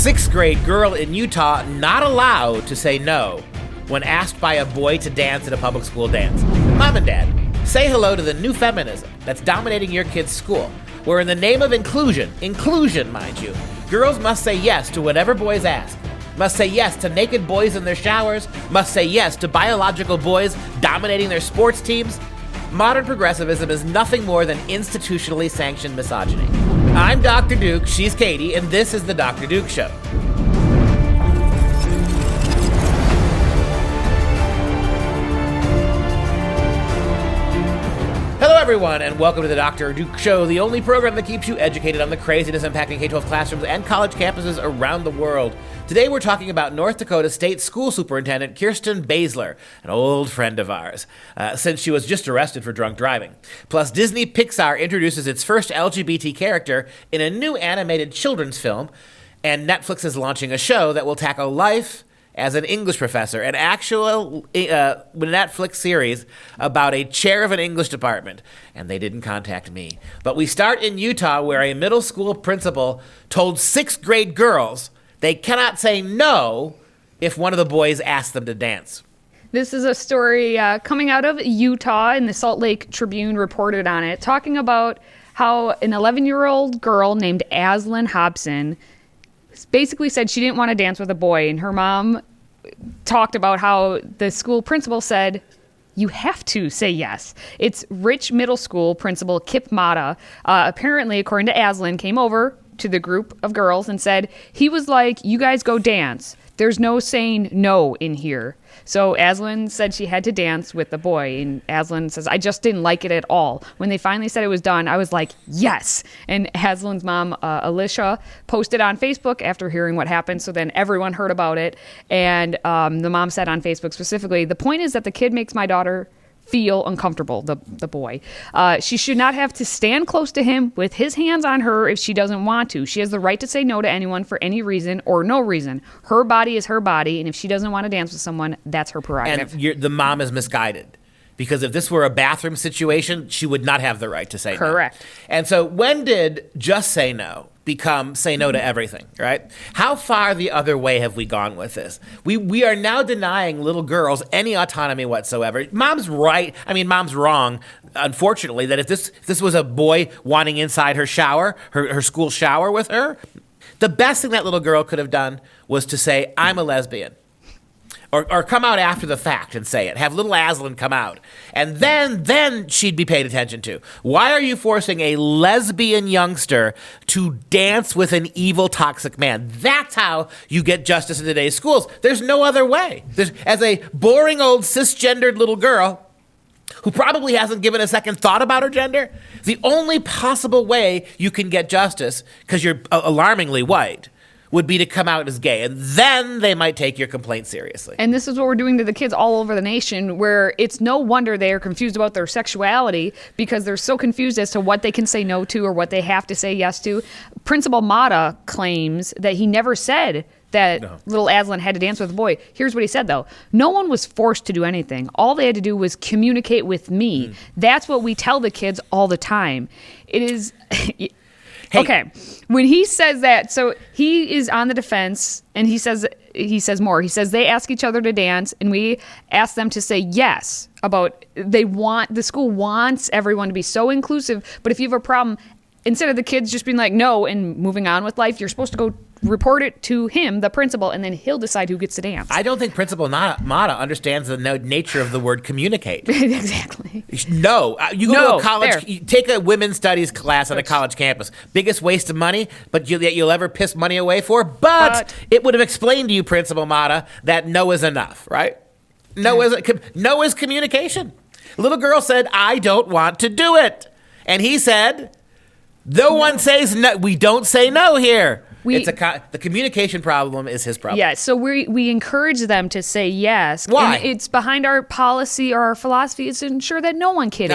Sixth grade girl in Utah not allowed to say no when asked by a boy to dance at a public school dance. Mom and Dad, say hello to the new feminism that's dominating your kid's school, where in the name of inclusion, mind you, girls must say yes to whatever boys ask, must say yes to naked boys in their showers, must say yes to biological boys dominating their sports teams. Modern progressivism is nothing more than institutionally sanctioned misogyny. I'm Dr. Duke, she's Katie, and this is The Dr. Duke Show. Hello, everyone, and welcome to The Dr. Duke Show, the only program that keeps you educated on the craziness impacting K-12 classrooms and college campuses around the world. Today, we're talking about North Dakota State School Superintendent Kirsten Baesler, an old friend of ours, since she was just arrested for drunk driving. Plus, Disney Pixar introduces its first LGBT character in a new animated children's film, and Netflix is launching a show that will tackle life as an English professor, an actual Netflix series about a chair of an English department. And they didn't contact me. But we start in Utah, where a middle school principal told sixth grade girls they cannot say no if one of the boys asks them to dance. This is a story coming out of Utah, and the Salt Lake Tribune reported on it, talking about how an 11-year-old girl named Aslan Hobson basically said she didn't want to dance with a boy, and her mom talked about how the school principal said, you have to say yes. It's Rich Middle School principal Kip Mata, apparently, according to Aslan, came over to the group of girls and said, he was like, you guys go dance. There's no saying no in here. So Aslan said she had to dance with the boy, and Aslan says, I just didn't like it at all. When they finally said it was done, I was like, yes. And Aslan's mom, Alicia, posted on Facebook after hearing what happened, so then everyone heard about it. And the mom said on Facebook specifically, the point is that the kid makes my daughter feel uncomfortable, the boy. She should not have to stand close to him with his hands on her if she doesn't want to. She has the right to say no to anyone for any reason or no reason. Her body is her body, and if she doesn't want to dance with someone, that's her prerogative. And the mom is misguided. Because if this were a bathroom situation, she would not have the right to say no. Correct. And so when did just say no become say no to everything, right? How far the other way have we gone with this? We are now denying little girls any autonomy whatsoever. Mom's right. I mean, mom's wrong, unfortunately, that if this was a boy wanting inside her shower, her school shower with her, the best thing that little girl could have done was to say, I'm a lesbian. Or come out after the fact and say it. Have little Aslan come out. And then she'd be paid attention to. Why are you forcing a lesbian youngster to dance with an evil, toxic man? That's how you get justice in today's schools. There's no other way. As a boring old cisgendered little girl who probably hasn't given a second thought about her gender, the only possible way you can get justice, because you're alarmingly white, would be to come out as gay, and then they might take your complaint seriously. And this is what we're doing to the kids all over the nation, where it's no wonder they are confused about their sexuality because they're so confused as to what they can say no to or what they have to say yes to. Principal Mata claims that he never said that little Aslan had to dance with a boy. Here's what he said, though. No one was forced to do anything. All they had to do was communicate with me. That's what we tell the kids all the time. It is... Hey. Okay, when he says that, so he is on the defense, and he says more. He says they ask each other to dance, and we ask them to say yes about the school wants everyone to be so inclusive, but if you have a problem, instead of the kids just being like no and moving on with life, you're supposed to go report it to him, the principal, and then he'll decide who gets to dance. I don't think Principal Mata understands the nature of the word communicate. Exactly. No. You go to a college, you take a women's studies class on a college campus. Biggest waste of money, but you'll ever piss money away for. But it would have explained to you, Principal Mata, that no is enough, right? No is communication. Little girl said, I don't want to do it. And he said, no one says no. We don't say no here. The communication problem is his problem. Yeah, so we encourage them to say yes. Why? And it's behind our policy or our philosophy is to ensure that no one kid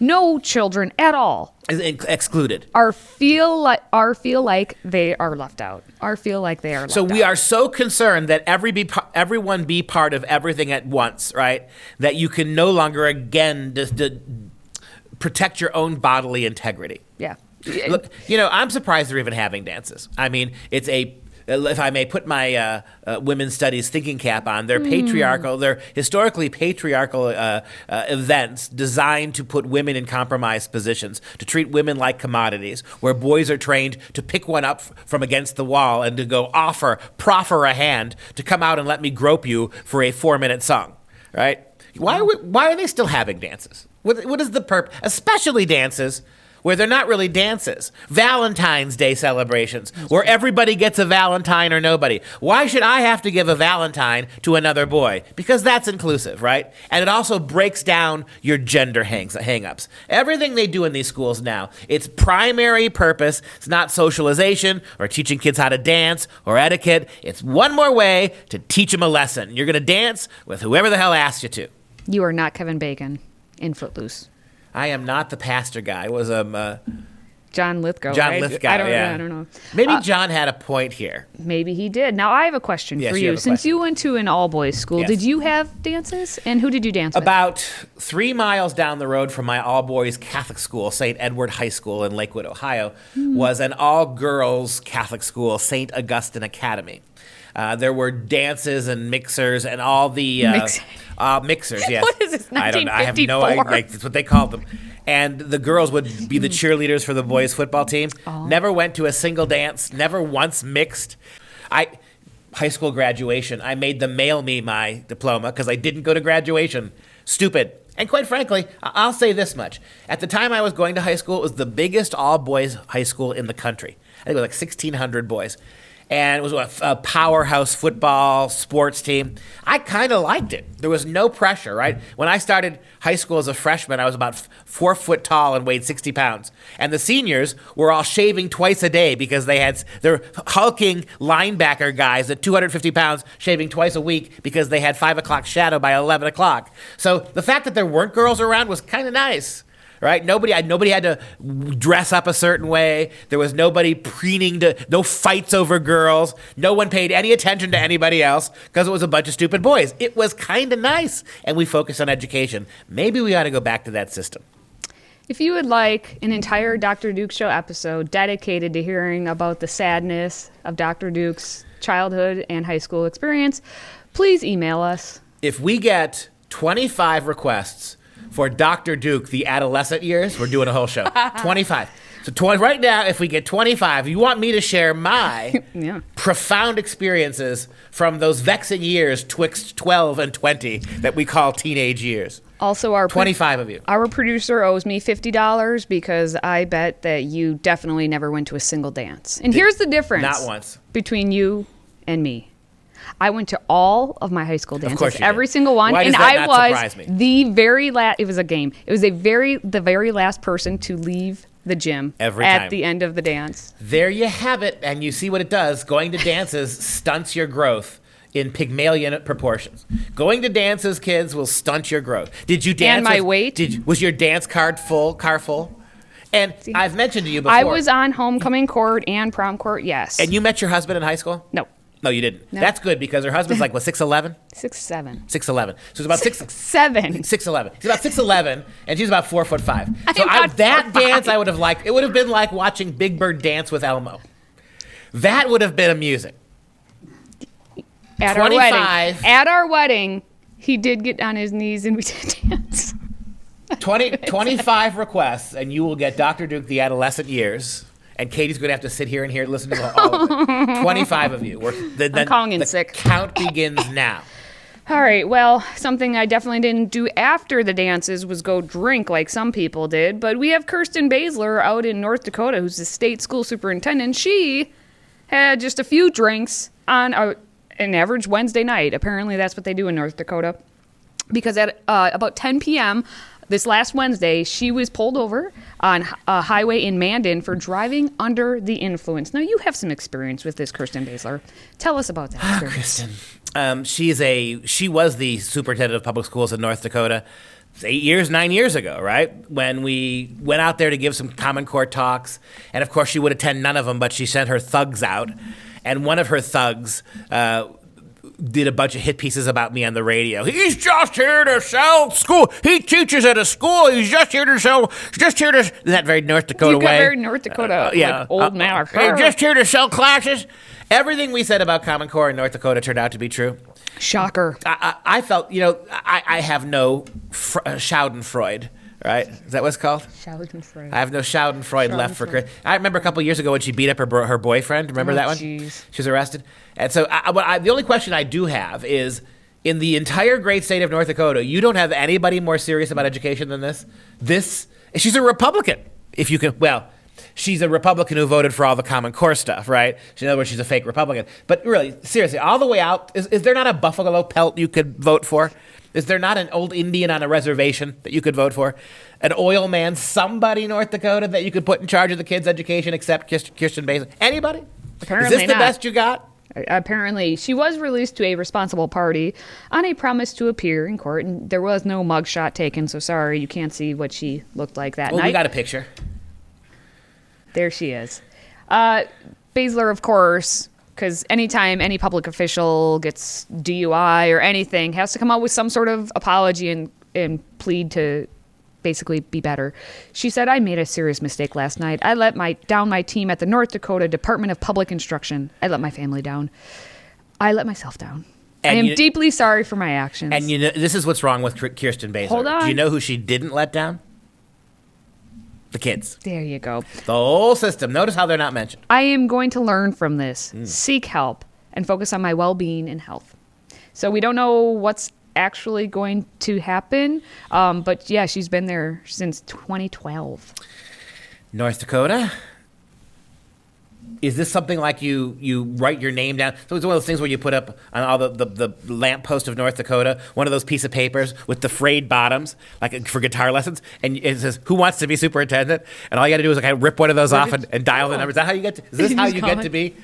no children at all is excluded. Feel like they are left out. Feel like they are left out. So we are so concerned that everyone be part of everything at once, right? That you can no longer again protect your own bodily integrity. Yeah. Look, I'm surprised they're even having dances. I mean, it's a if I may put my women's studies thinking cap on, they're patriarchal, they're historically patriarchal events designed to put women in compromised positions, to treat women like commodities, where boys are trained to pick one up from against the wall and to go proffer a hand to come out and let me grope you for a 4-minute song, right? Why are they still having dances? What is the purpose? Especially dances where they're not really dances. Valentine's Day celebrations, where everybody gets a Valentine or nobody. Why should I have to give a Valentine to another boy? Because that's inclusive, right? And it also breaks down your gender hang-ups. Everything they do in these schools now, its primary purpose is not socialization or teaching kids how to dance or etiquette. It's one more way to teach them a lesson. You're going to dance with whoever the hell asked you to. You are not Kevin Bacon in Footloose. I am not the pastor guy. It was John Lithgow. John right? Lithgow. I yeah. don't know. Maybe John had a point here. Maybe he did. Now I have a question Yes, for you you. have a Since question. you went to an all-boys school, Yes. did you have dances? And who did you dance with? About 3 miles down the road from my all-boys Catholic school, St. Edward High School in Lakewood, Ohio, was an all-girls Catholic school, St. Augustine Academy. There were dances and mixers and all the mixers. Yes. What is this, I don't know. I have no 1954? idea. That's what they called them. And the girls would be the cheerleaders for the boys' football team. Oh. Never went to a single dance. Never once mixed. High school graduation, I made them mail me my diploma because I didn't go to graduation. Stupid. And quite frankly, I'll say this much. At the time I was going to high school, it was the biggest all-boys high school in the country. I think it was like 1,600 boys. And it was a powerhouse football sports team. I kind of liked it. There was no pressure, right? When I started high school as a freshman, I was about 4 foot tall and weighed 60 pounds. And the seniors were all shaving twice a day because they're hulking linebacker guys at 250 pounds shaving twice a week because they had 5 o'clock shadow by 11 o'clock. So the fact that there weren't girls around was kind of nice. Right? Nobody had to dress up a certain way. There was nobody preening no fights over girls. No one paid any attention to anybody else because it was a bunch of stupid boys. It was kind of nice. And we focused on education. Maybe we ought to go back to that system. If you would like an entire Dr. Duke Show episode dedicated to hearing about the sadness of Dr. Duke's childhood and high school experience, please email us. If we get 25 requests for Dr. Duke, the adolescent years, we're doing a whole show. 25. So right now, if we get 25, you want me to share my profound experiences from those vexing years twixt 12 and 20 that we call teenage years. Also, our 25 of you. Our producer owes me $50 because I bet that you definitely never went to a single dance. And here's the difference. Not once. Between you and me. I went to all of my high school dances, Of course you every did. single one, Why and does that I not was surprise me? the very last. It was a game. It was the very last person to leave the gym Every at time. the end of the dance. There you have it, and you see what it does. Going to dances stunts your growth in Pygmalion proportions. Going to dances, kids, will stunt your growth. Did you dance? And my weight. Was your dance car full? And I've mentioned to you before. I was on homecoming court and prom court, yes. And you met your husband in high school? No. No, you didn't. No. That's good because her husband's like, what, 6'11"? 6'7". 6'11". So it's about 6'7". 6'11". He's about 6'11", and she's about 4'5". So that dance I would have liked. It would have been like watching Big Bird dance with Elmo. That would have been amusing. At 25. At our wedding, he did get on his knees and we did dance. 25 requests, and you will get Dr. Duke, the adolescent years. And Katie's going to have to sit here and listen to all of it. 25 of you. I'm calling in the sick. Count begins now. All right, well, something I definitely didn't do after the dances was go drink like some people did, but we have Kirsten Baesler out in North Dakota, who's the state school superintendent. She had just a few drinks on an average Wednesday night. Apparently that's what they do in North Dakota, because at about 10 p.m., this last Wednesday, she was pulled over on a highway in Mandan for driving under the influence. Now, you have some experience with this, Kirsten Baesler. Tell us about that experience. Kristen. She was the superintendent of public schools in North Dakota 9 years ago, right? When we went out there to give some Common Core talks. And, of course, she would attend none of them, but she sent her thugs out. And one of her thugs did a bunch of hit pieces about me on the radio. He's just here to sell school. He teaches at a school. He's just here to sell. Isn't that very North Dakota way? Very North Dakota, like old man. He's just here to sell classes. Everything we said about Common Core in North Dakota turned out to be true. Shocker. I felt, I have no Schadenfreude. Right? Is that what it's called? Schadenfreude. I have no Schadenfreude left for Chris. I remember a couple years ago when she beat up her boyfriend. Remember that one? Geez. She was arrested. And so the only question I do have is, in the entire great state of North Dakota, you don't have anybody more serious about education than this. She's a Republican. If you can, she's a Republican who voted for all the Common Core stuff, right? In other words, she's a fake Republican. But really, seriously, all the way out, is there not a buffalo pelt you could vote for? Is there not an old Indian on a reservation that you could vote for? An oil man, somebody in North Dakota that you could put in charge of the kids' education except Kirsten Baesler? Anybody? Apparently is this the best you got? Apparently. She was released to a responsible party on a promise to appear in court, and there was no mugshot taken, so sorry, you can't see what she looked like that night. Well, we got a picture. There she is. Baesler, of course, because anytime any public official gets DUI or anything, has to come out with some sort of apology and plead to basically be better. She said, I made a serious mistake last night. I let down my team at the North Dakota Department of Public Instruction. I let my family down. I let myself down. And I am deeply sorry for my actions. And this is what's wrong with Kirsten Baesler. Hold on. Do you know who she didn't let down? The kids. There you go. The whole system. Notice how they're not mentioned. I am going to learn from this, seek help, and focus on my well-being and health. So we don't know what's actually going to happen, but yeah, she's been there since 2012. North Dakota? Is this something like you write your name down? So it's one of those things where you put up on all the lamppost of North Dakota, one of those piece of papers with the frayed bottoms, like for guitar lessons, and it says, who wants to be superintendent? And all you got to do is rip one of those off and dial the number. Is that how you get to, is this how you get to be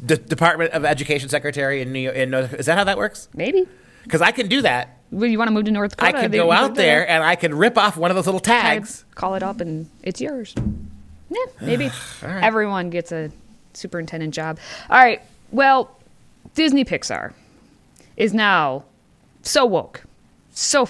the Department of Education Secretary in New York? Is that how that works? Maybe. Because I can do that. Well, you want to move to North Dakota? I can go out there and I can rip off one of those little tags. Call it up and it's yours. Yeah, maybe. Right. Everyone gets a superintendent job. All right. Well, Disney Pixar is now so woke. So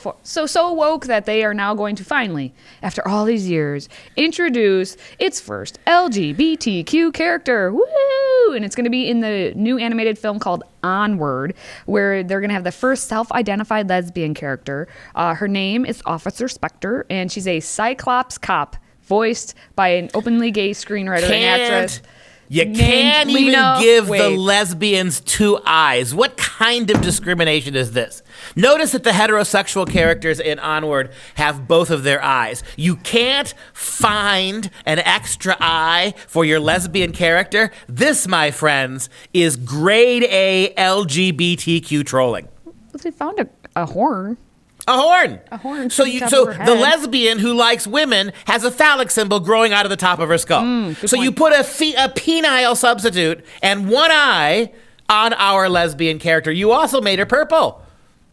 woke that they are now going to finally, after all these years, introduce its first LGBTQ character. Woo! And it's going to be in the new animated film called Onward, where they're going to have the first self-identified lesbian character. Her name is Officer Specter, and she's a Cyclops cop, voiced by an openly gay screenwriter and actress. You can't even give the lesbians two eyes. What kind of discrimination is this? Notice that the heterosexual characters in Onward have both of their eyes. You can't find an extra eye for your lesbian character. This, my friends, is grade A LGBTQ trolling. Well, they found a horn. A horn. A horn. So the lesbian who likes women has a phallic symbol growing out of the top of her skull. So you put a penile substitute and one eye on our lesbian character. You also made her purple,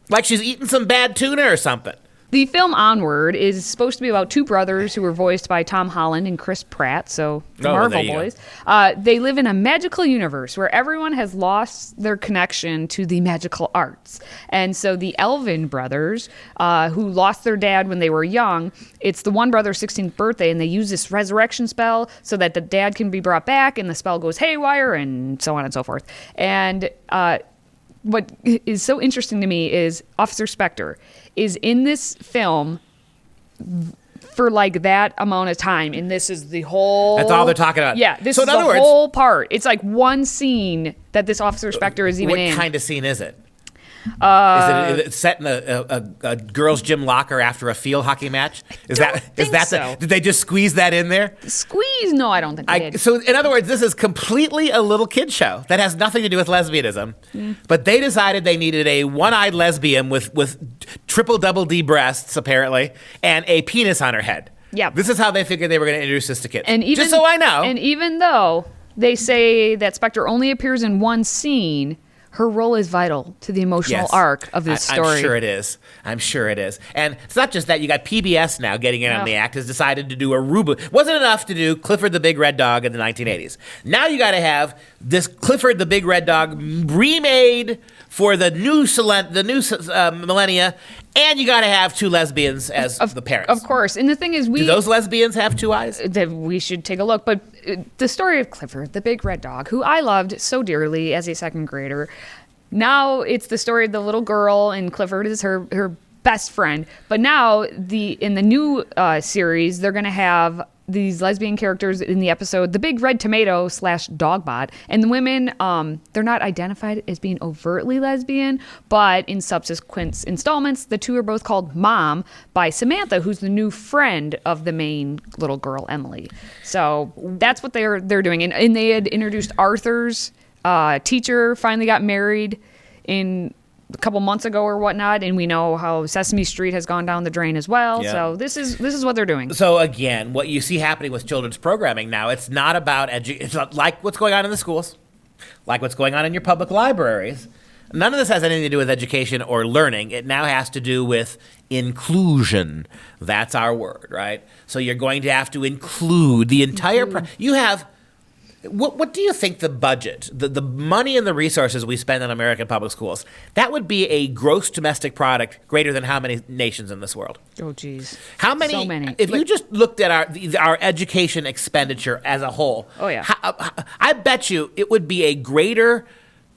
like she's eating some bad tuna or something. The film Onward is supposed to be about two brothers who were voiced by Tom Holland and Chris Pratt, so the Marvel boys. They live in a magical universe where everyone has lost their connection to the magical arts. And so the Elven brothers, who lost their dad when they were young, it's the one brother's 16th birthday, and they use this resurrection spell so that the dad can be brought back, and the spell goes haywire, and so on and so forth. And what is so interesting to me is Officer Specter is in this film for like that amount of time, and this is the whole... That's all they're talking about. Yeah, this is the whole part. It's like one scene that this Officer Specter is even in. What kind of scene is it? Is it set in a girls' gym locker after a field hockey match? Is that so? Did they just squeeze that in there? Squeeze? No, I don't think they did. So, in other words, this is completely a little kid show that has nothing to do with lesbianism. But they decided they needed a one-eyed lesbian with triple double D breasts, apparently, and a penis on her head. Yeah. This is how they figured they were going to introduce this to kids. And even, just so I know. And even though they say that Specter only appears in one scene, her role is vital to the emotional arc of this story. I'm sure it is. I'm sure it is. And it's not just that. You got PBS now getting in on the act, has decided to do a reboot. Wasn't enough to do Clifford the Big Red Dog in the 1980s. Now you got to have this Clifford the Big Red Dog remade for the new millennia, and you got to have two lesbians as the parents. Of course. And the thing is, do those lesbians have two eyes? We should take a look. But the story of Clifford, the Big Red Dog, who I loved so dearly as a second grader, now it's the story of the little girl, and Clifford is her best friend. But now in the new series, they're going to have these lesbian characters in the episode, The Big Red Tomato / Dogbot. And the women, they're not identified as being overtly lesbian, but in subsequent installments, the two are both called Mom by Samantha, who's the new friend of the main little girl, Emily. So that's what they're doing. And they had introduced Arthur's teacher, finally got married in a couple months ago or whatnot, and we know how Sesame Street has gone down the drain as well. Yeah. So this is what they're doing. So again, what you see happening with children's programming now, it's not about it's not like what's going on in the schools, like what's going on in your public libraries. None of this has anything to do with education or learning. It now has to do with inclusion. That's our word, right? So you're going to have to include the entire you have. What do you think the budget, the money and the resources we spend on American public schools, that would be a gross domestic product greater than how many nations in this world? Oh, geez. How many? So many. If you just looked at our education expenditure as a whole, I bet you it would be a greater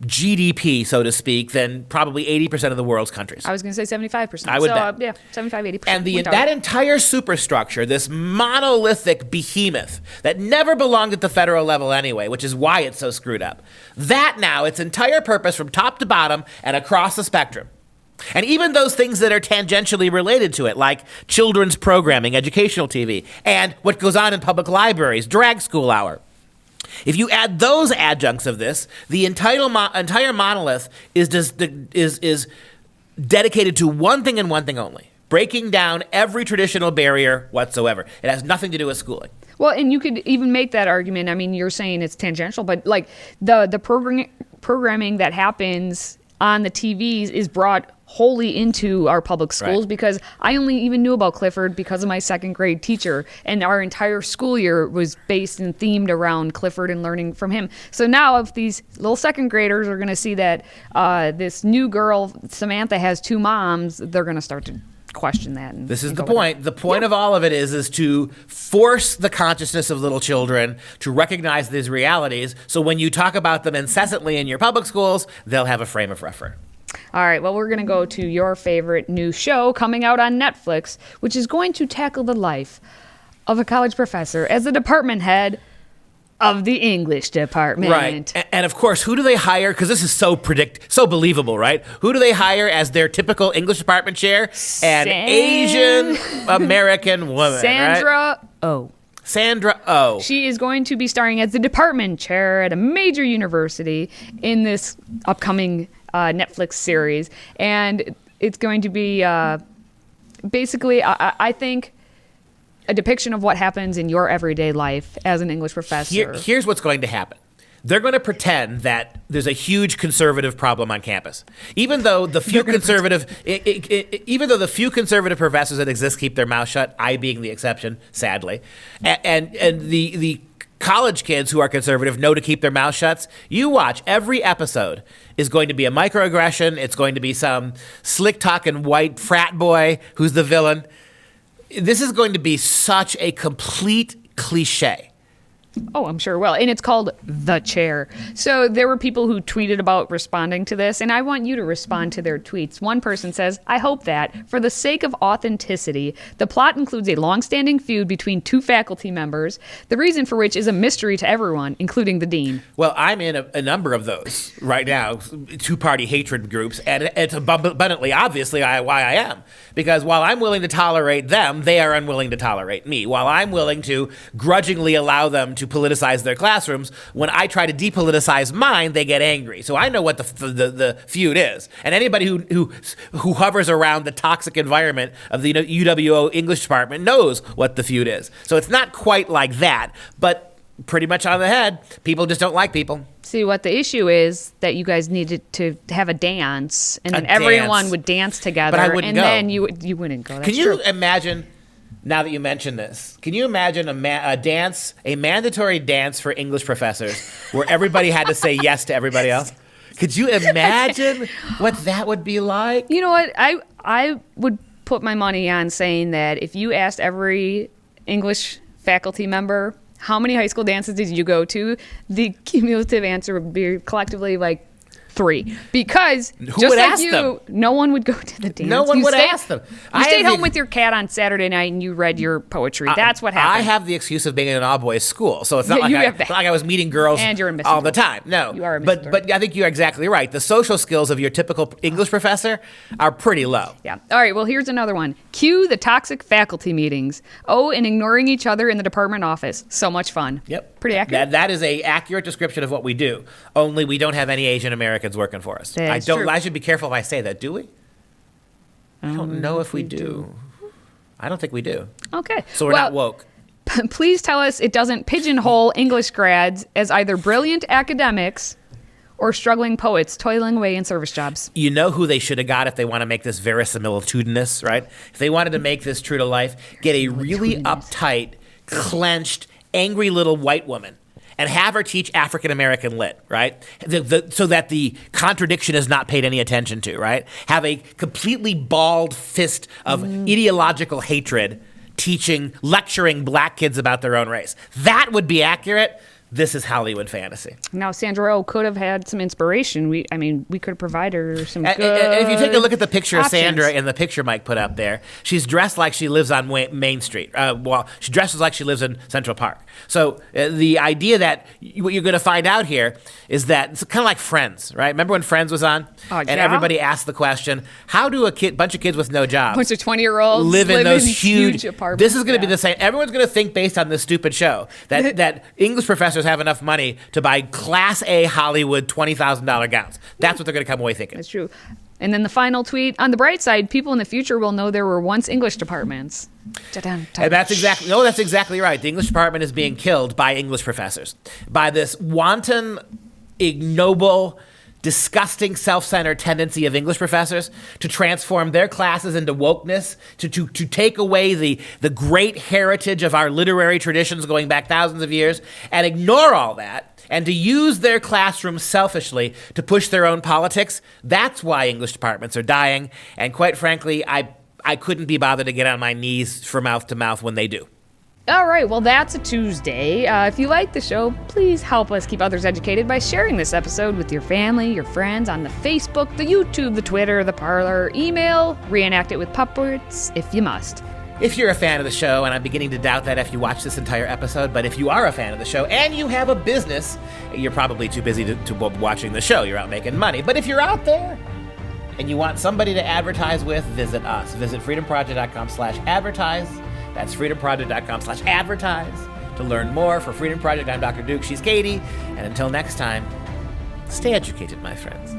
GDP, so to speak, than probably 80% of the world's countries. I was going to say 75%. I would bet. Yeah, 75, 80%. And that entire superstructure, this monolithic behemoth that never belonged at the federal level anyway, which is why it's so screwed up, that now, its entire purpose from top to bottom and across the spectrum, and even those things that are tangentially related to it, like children's programming, educational TV, and what goes on in public libraries, drag school hour. If you add those adjuncts of this, the entire monolith is dedicated to one thing and one thing only: breaking down every traditional barrier whatsoever. It has nothing to do with schooling. Well, and you could even make that argument. I mean, you're saying it's tangential, but like the programming that happens on the TVs is brought wholly into our public schools, because I only even knew about Clifford because of my second grade teacher, and our entire school year was based and themed around Clifford and learning from him. So now if these little second graders are going to see that this new girl, Samantha, has two moms, they're going to start to question that. This is the point. The point of all of it is to force the consciousness of little children to recognize these realities, so when you talk about them incessantly in your public schools, they'll have a frame of reference. All right, well, we're going to go to your favorite new show coming out on Netflix, which is going to tackle the life of a college professor as the department head of the English department. Right. And of course, who do they hire? Because this is so believable, right? Who do they hire as their typical English department chair? An Asian American woman, Sandra Oh. Sandra Oh. She is going to be starring as the department chair at a major university in this upcoming Netflix series. And it's going to be basically, I think, a depiction of what happens in your everyday life as an English professor. Here's what's going to happen. They're going to pretend that there's a huge conservative problem on campus, even though the few conservative professors that exist keep their mouth shut. I being the exception, sadly, and the college kids who are conservative know to keep their mouth shut. You watch, every episode is going to be a microaggression. It's going to be some slick talking white frat boy who's the villain. This is going to be such a complete cliche. Oh, I'm sure it will. And it's called The Chair. So there were people who tweeted about responding to this, and I want you to respond to their tweets. One person says, I hope that, for the sake of authenticity, the plot includes a long-standing feud between two faculty members, the reason for which is a mystery to everyone, including the dean. Well, I'm in a number of those right now, two-party hatred groups, and it's abundantly obviously why I am. Because while I'm willing to tolerate them, they are unwilling to tolerate me. While I'm willing to grudgingly allow them to politicize their classrooms, when I try to depoliticize mine, they get angry. So I know what the feud is. And anybody who hovers around the toxic environment of the UWO English department knows what the feud is. So it's not quite like that, but pretty much on the head. People just don't like people. See, what the issue is that you guys needed to have a dance, and then everyone would dance together, but I wouldn't and go. then you wouldn't go. That's Can you true. imagine? Now that you mention this, can you imagine a mandatory dance for English professors where everybody had to say yes to everybody else? Could you imagine what that would be like? You know what? I would put my money on saying that if you asked every English faculty member how many high school dances did you go to, the cumulative answer would be collectively like 3, because Who just would like ask you, them? no one would go to the dance. No one would ask them. You stayed home with your cat on Saturday night and you read your poetry. That's what happened. I have the excuse of being in an all-boys school, so it's not, Yeah, like I was meeting girls And you're a Mr. all the Girl. time. No, You are a Mr. but I think you're exactly right. The social skills of your typical English professor are pretty low. Yeah. All right. Well, here's another one. Cue the toxic faculty meetings. Oh, and ignoring each other in the department office. So much fun. Yep. Pretty accurate. That is a accurate description of what we do. Only we don't have any Asian Americans working for us. That's true. I should be careful if I say that. Do we? I don't know if we do. I don't think we do. Okay. So we're not woke. Please tell us it doesn't pigeonhole English grads as either brilliant academics or struggling poets toiling away in service jobs. You know who they should have got if they want to make this verisimilitudinous, right? If they wanted to make this true to life, get a really uptight, clenched, angry little white woman and have her teach African American lit, right? So that the contradiction is not paid any attention to, right? Have a completely bald fist of ideological hatred lecturing black kids about their own race. That would be accurate. This is Hollywood fantasy. Now, Sandra Oh could have had some inspiration. We could have provided her some good And if you take a look at the picture of options. Sandra in the picture Mike put up there, she's dressed like she lives on Main Street. She dresses like she lives in Central Park. So the idea that what you're going to find out here is that it's kind of like Friends, right? Remember when Friends was on? And everybody asked the question, how do bunch of kids with no jobs bunch of 20-year-olds live in those huge apartments? This is going to be the same. Everyone's going to think based on this stupid show that English professors have enough money to buy Class A Hollywood $20,000 gowns. That's what they're going to come away thinking. That's true. And then the final tweet, on the bright side, people in the future will know there were once English departments. And that's exactly right. The English department is being killed by English professors, by this wanton, ignoble, disgusting, self-centered tendency of English professors to transform their classes into wokeness, to take away the great heritage of our literary traditions going back thousands of years and ignore all that, and to use their classrooms selfishly to push their own politics. That's why English departments are dying, and quite frankly, I couldn't be bothered to get on my knees for mouth to mouth when they do. All right, well, that's a Tuesday. If you like the show, please help us keep others educated by sharing this episode with your family, your friends, on the Facebook, the YouTube, the Twitter, the Parler, email, reenact it with puppets if you must. If you're a fan of the show, and I'm beginning to doubt that if you watch this entire episode, but if you are a fan of the show and you have a business, you're probably too busy to watching the show. You're out making money. But if you're out there and you want somebody to advertise with, visit us. Visit freedomproject.com/advertise. That's freedomproject.com/advertise to learn more. For Freedom Project, I'm Dr. Duke. She's Katie. And until next time, stay educated, my friends.